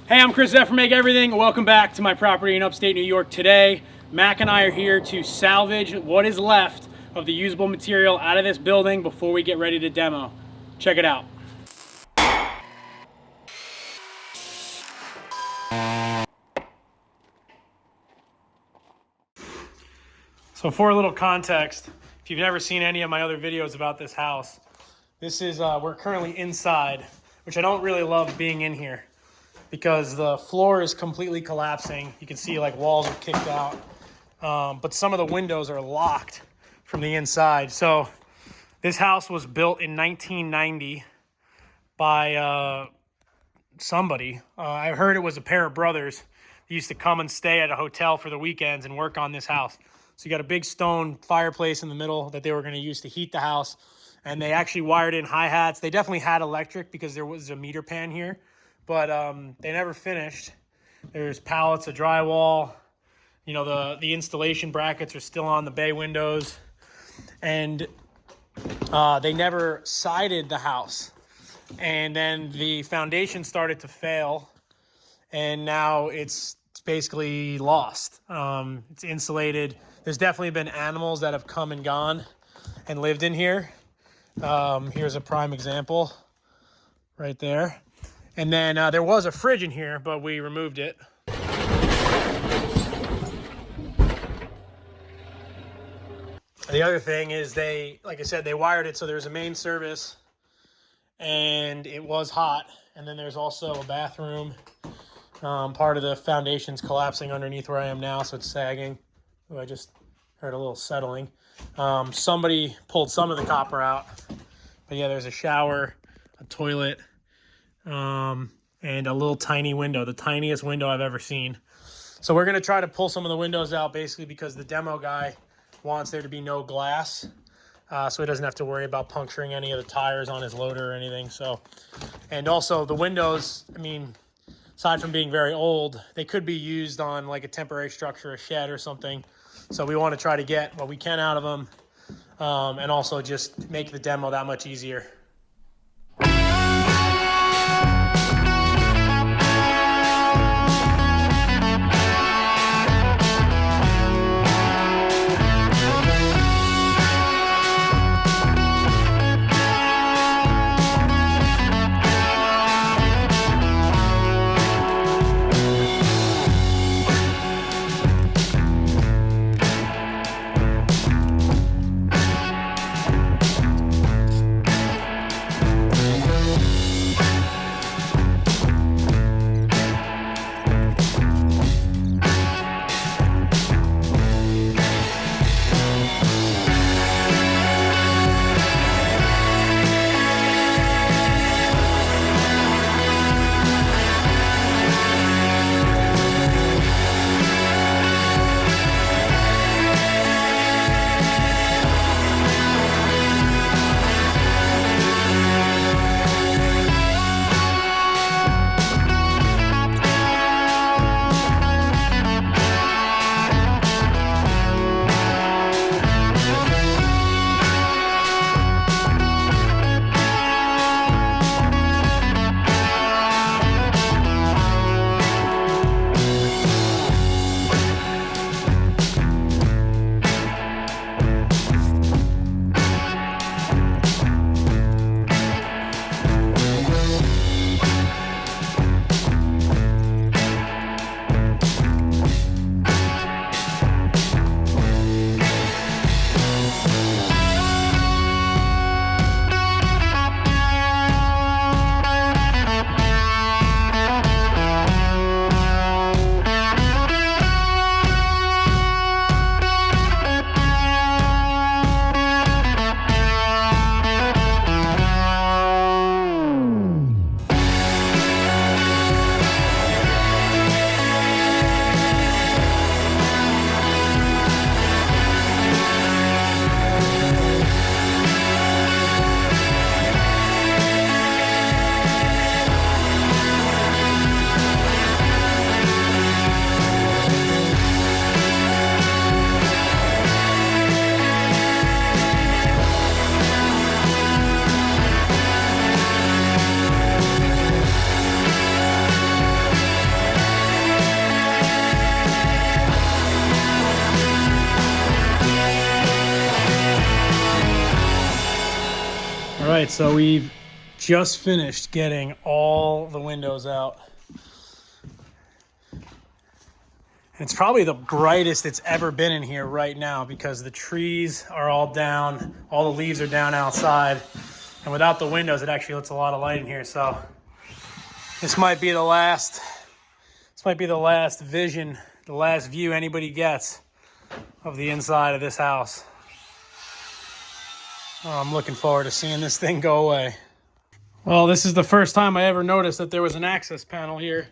Hey, I'm Chris from Make Everything. Welcome back to my property in upstate New York. Today, Mack and I are here to salvage what is left of the usable material out of this building before we get ready to demo. Check it out. So for a little context, if you've never seen any of my other videos about this house, this is, we're currently inside, which I don't really love being in here, because the floor is completely collapsing. You can see like walls are kicked out, but some of the windows are locked from the inside. So this house was built in 1990 by somebody. I heard it was a pair of brothers that used to come and stay at a hotel for the weekends and work on this house. So you got a big stone fireplace in the middle that they were going to use to heat the house. And they actually wired in hi-hats. They definitely had electric because there was a meter pan here, but they never finished. There's pallets of drywall. You know, the installation brackets are still on the bay windows. And they never sided the house. And then the foundation started to fail. And now it's basically lost. It's insulated. There's definitely been animals that have come and gone and lived in here. Here's a prime example right there. And then there was a fridge in here, but we removed it. The other thing is like I said, they wired it so there's a main service and it was hot. And then there's also a bathroom. Part of the foundation's collapsing underneath where I am now, so it's sagging. Ooh, I just heard a little settling. Somebody pulled some of the copper out. But yeah, there's a shower, a toilet, and a little tiny window, the tiniest window I've ever seen. So we're going to try to pull some of the windows out, basically because the demo guy wants there to be no glass, so he doesn't have to worry about puncturing any of the tires on his loader or anything. So, and also the windows, I mean, aside from being very old, they could be used on like a temporary structure, a shed or something. So we want to try to get what we can out of them, and also just make the demo that much easier. right, so we've just finished getting all the windows out. It's probably the brightest it's ever been in here right now because the trees are all down, all the leaves are down outside, and without the windows, it actually lets a lot of light in here. So this might be the last vision, the last view anybody gets of the inside of this house. Oh, I'm looking forward to seeing this thing go away. Well, this is the first time I ever noticed that there was an access panel here.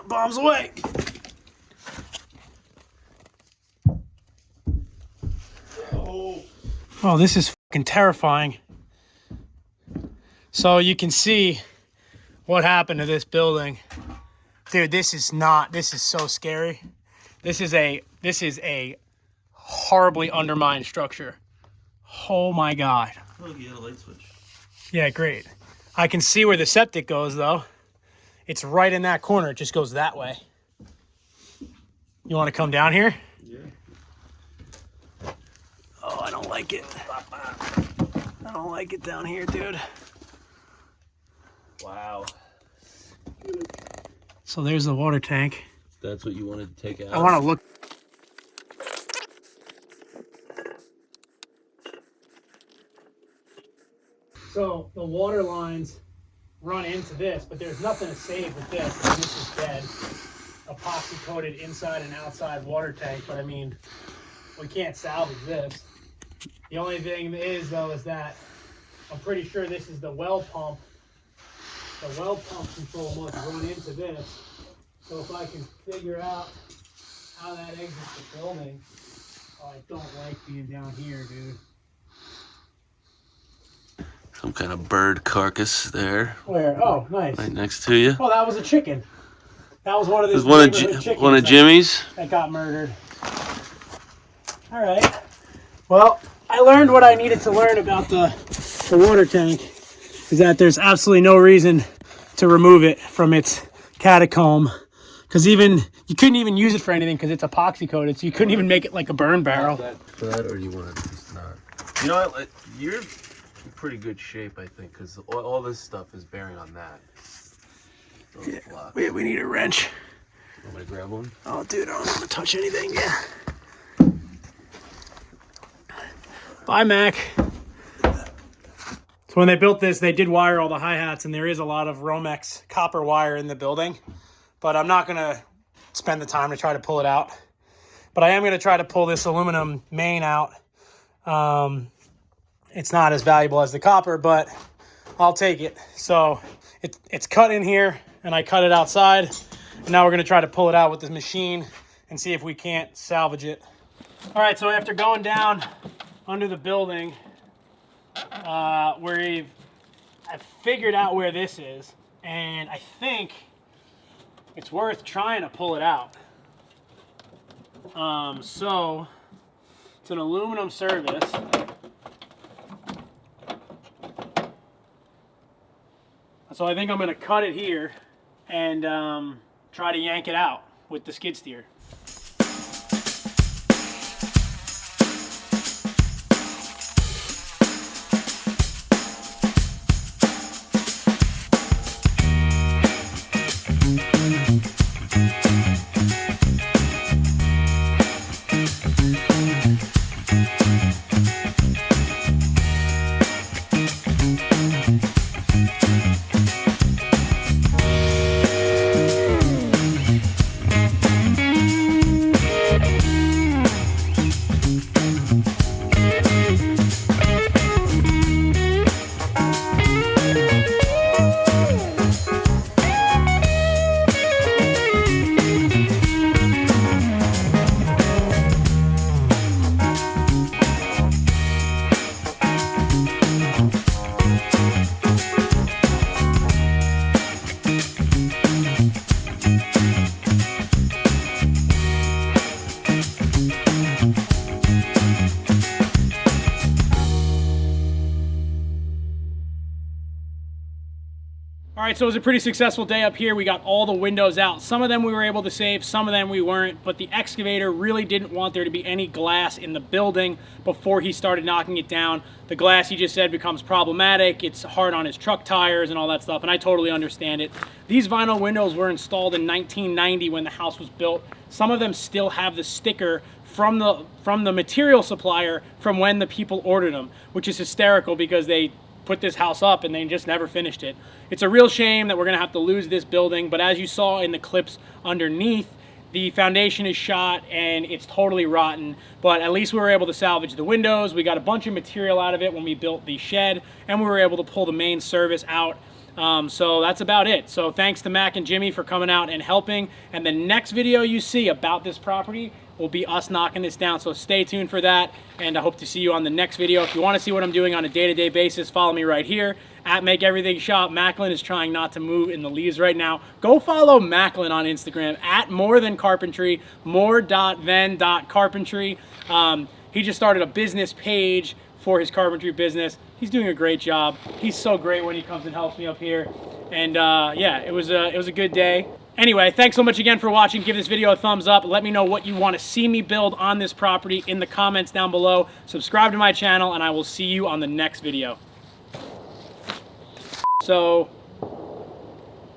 Bombs away. Oh, this is fucking terrifying. So you can see what happened to this building. Dude, this is so scary. This is a horribly undermined structure. Oh my God. Oh, you had a light switch. Yeah, great. I can see where the septic goes though. It's right in that corner. It just goes that way. You want to come down here? Yeah. Oh, I don't like it. I don't like it down here, dude. Wow. So there's the water tank. That's what you wanted to take out? I want to look. So the water lines run into this, but there's nothing to save with this. This is dead. Epoxy coated inside and outside water tank, but I mean, we can't salvage this. The only thing is though is that I'm pretty sure this is the well pump. The well pump control must run into this. So if I can figure out how that exits the building. Oh, I don't like being down here, dude. Some kind of bird carcass there. Where? Oh, nice. Right next to you. Oh, that was a chicken. That was one of those chickens. One of Jimmy's. That got murdered. All right. Well, I learned what I needed to learn about the water tank. Is that there's absolutely no reason to remove it from its catacomb. Because you couldn't even use it for anything because it's epoxy coated, so you couldn't even make it like a burn barrel. For that, or do you want to just not? You know what? You're in pretty good shape, I think, because all this stuff is bearing on that. Yeah, we need a wrench. Want me to grab one? Oh, dude, I don't want to touch anything. Yeah. Bye, Mac. So when they built this, they did wire all the hi-hats, and there is a lot of Romex copper wire in the building. But I'm not going to spend the time to try to pull it out. But I am going to try to pull this aluminum main out. It's not as valuable as the copper, but I'll take it. So it's cut in here, and I cut it outside. And now we're going to try to pull it out with this machine and see if we can't salvage it. All right, so after going down under the building, I've figured out where this is, and I think it's worth trying to pull it out. So it's an aluminum service. So I think I'm going to cut it here and try to yank it out with the skid steer. All right, so it was a pretty successful day up here. We got all the windows out. Some of them we were able to save, some of them we weren't, but the excavator really didn't want there to be any glass in the building before he started knocking it down. The glass, he just said, becomes problematic. It's hard on his truck tires and all that stuff, and I totally understand it. These vinyl windows were installed in 1990 when the house was built. Some of them still have the sticker from the material supplier from when the people ordered them, which is hysterical because they put this house up and they just never finished it. It's a real shame that we're gonna have to lose this building, but as you saw in the clips underneath, the foundation is shot and it's totally rotten, but at least we were able to salvage the windows. We got a bunch of material out of it when we built the shed, and we were able to pull the main service out. So that's about it. So thanks to Mac and Jimmy for coming out and helping, and the next video you see about this property will be us knocking this down, so stay tuned for that, and I hope to see you on the next video. If you want to see what I'm doing on a day-to-day basis, follow me right here at Make Everything Shop. Macklin is trying not to move in the leaves right now. Go follow Macklin on Instagram at more.than-carpentry, more.than.carpentry. He just started a business page for his carpentry business. He's doing a great job. He's so great when he comes and helps me up here, and yeah, it was a good day. Anyway, thanks so much again for watching. Give this video a thumbs up. Let me know what you want to see me build on this property in the comments down below. Subscribe to my channel, and I will see you on the next video. So,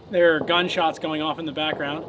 there are gunshots going off in the background.